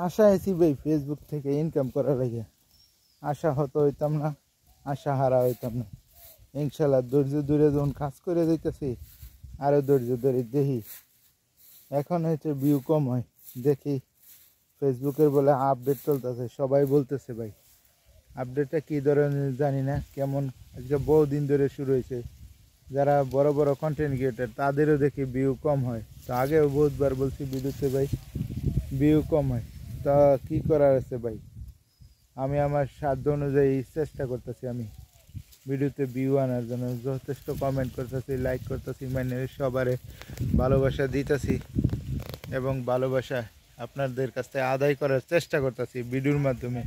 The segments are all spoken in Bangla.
আশা আছি ভাই ফেসবুক থেকে ইনকাম করার লাগে। আশা হতো হইতাম না, আশা হারা হইতাম না। ইনশাল্লাহ ধৈর্য ধরে যখন কাজ করে যাইতেছি আরও ধৈর্য ধরে দেখি। এখন হচ্ছে ভিউ কম হয়, দেখি ফেসবুকের বলে আপডেট চলতেছে, সবাই বলতেছে ভাই আপডেটটা কী ধরনের জানি না, কেমন আজকে বহুদিন ধরে শুরু হয়েছে। যারা বড় বড় কন্টেন্ট ক্রিয়েটার তাদেরও দেখি ভিউ কম হয়। তো আগেও বহুতবার বলছি ভিডিওতে ভাই ভিউ কম হয়, তা কী করার আছে ভাই। আমি আমার সাধ্য অনুযায়ী চেষ্টা করতেছি, আমি ভিডিওতে ভিউ আনার জন্য যথেষ্ট কমেন্ট করতেছি, লাইক করতেছি, মানে সবারে ভালোবাসা দিতেছি এবং ভালোবাসা আপনাদের কাছ থেকে আদায় করার চেষ্টা করতেছি ভিডিওর মাধ্যমে।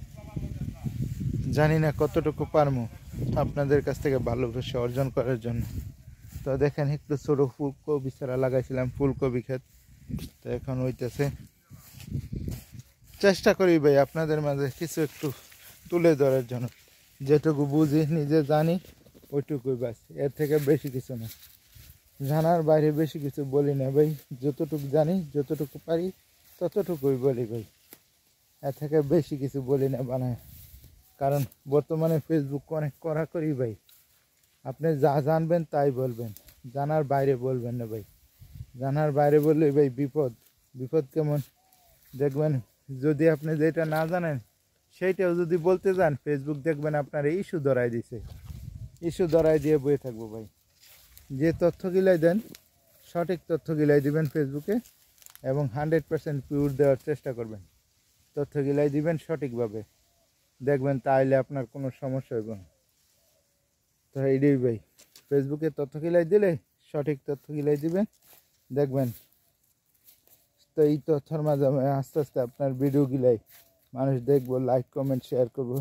জানি না কতটুকু পারবো আপনাদের কাছ থেকে ভালোবাসা অর্জন করার জন্য। তো দেখেন একটু ছোটো ফুলকপি ছাড়া লাগাইছিলাম, ফুলকপি ক্ষেত, তো এখন হইতেছে। চেষ্টা করি ভাই আপনাদের মাঝে কিছু একটু তুলে ধরার জন্য, যেটুকু বুঝি নিজে জানি ওইটুকুই বাস, এর থেকে বেশি কিছু না। জানার বাইরে বেশি কিছু বলি না ভাই, যতটুকু জানি যতটুকু পারি ততটুকুই বলি ভাই, এর থেকে বেশি কিছু বলি না বানায়। কারণ বর্তমানে ফেসবুক অনেক কড়াকড়ি ভাই, আপনি যা জানবেন তাই বলবেন, জানার বাইরে বলবেন না ভাই। জানার বাইরে বললে ভাই বিপদ। বিপদ কেমন দেখবেন, যদি আপনি যেটা না জানেন সেইটাও যদি বলতে যান ফেসবুক দেখবেন আপনার ইস্যু ধরাই দিছে, ইস্যু ধরাই দিয়ে বয়ে থাকবো ভাই। যে তথ্য গিলাই দেন সঠিক তথ্য গিলাই দিবেন ফেসবুকে এবং 100% পিওর দেওয়ার চেষ্টা করবেন। তথ্য গিলাই দিবেন সঠিকভাবে, দেখবেন তাইলে আপনার কোনো সমস্যা হইব না। তো এইটাই ভাই, ফেসবুকে তথ্য গিলাই দিলে সঠিক তথ্য গিলাই দিবেন, দেখবেন। তো এই তথ্যের মাধ্যমে আস্তে আস্তে আপনার ভিডিও গিলাই মানুষ দেখবো, লাইক কমেন্ট শেয়ার করবো,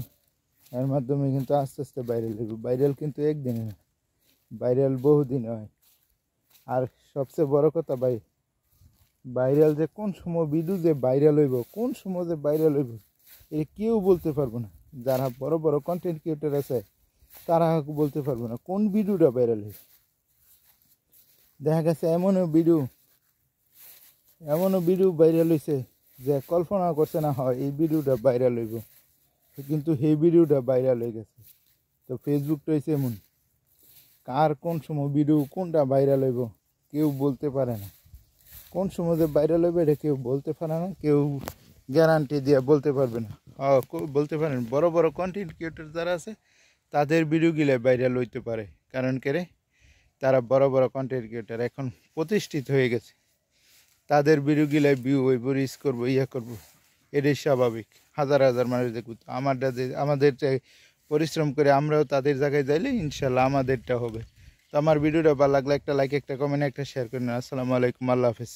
এর মাধ্যমে কিন্তু আস্তে আস্তে ভাইরাল হইব। ভাইরাল কিন্তু একদিনে না, ভাইরাল বহুদিন হয়। আর সবচেয়ে বড় কথা ভাই, ভাইরাল যে কোন সময় ভিডিও যে ভাইরাল হইব, কোন সময় যে ভাইরাল হইব এ কেউ বলতে পারবো না। যারা বড় বড় কন্টেন্ট ক্রিয়েটার আছে তারা বলতে পারবো না কোন ভিডিওটা ভাইরাল হইব। দেখা গেছে এমনও ভিডিও ভাইরাল হয়েছে যে কল্পনা করছে না হয় এই ভিডিওটা ভাইরাল হইব, কিন্তু সেই ভিডিওটা ভাইরাল হয়ে গেছে। তো ফেসবুকটা হয়েছে এমন, কার কোন সময় ভিডিও কোনটা ভাইরাল হইব কেউ বলতে পারে না। কোন সময় যে ভাইরাল হইবে এটা কেউ বলতে পারে না, কেউ গ্যারান্টি দিয়ে বলতে পারবে না। বলতে পারেন বড় বড় কন্টেন্ট ক্রিয়েটর যারা আছে তাদের ভিডিওগুলো ভাইরাল হইতে পারে, কারণ কেরে তারা বড় বড় কন্টেন্ট ক্রিয়েটর এখন প্রতিষ্ঠিত হয়ে গেছে, তাদের ভিডিওগুলো ভিউ হইব, রিচ করবো, ইয়া করবো, এটাই স্বাভাবিক। হাজার হাজার মানুষ দেখব, আমাদের পরিশ্রম করে আমরাও তাদের জায়গায় যাইলে ইনশাল্লাহ আমাদেরটা হবে। তো আমার ভিডিওটা ভালো লাগলে একটা লাইক, একটা কমেন্ট, একটা শেয়ার করে নিন। আসসালামু আলাইকুম, আল্লাহ হাফেজ।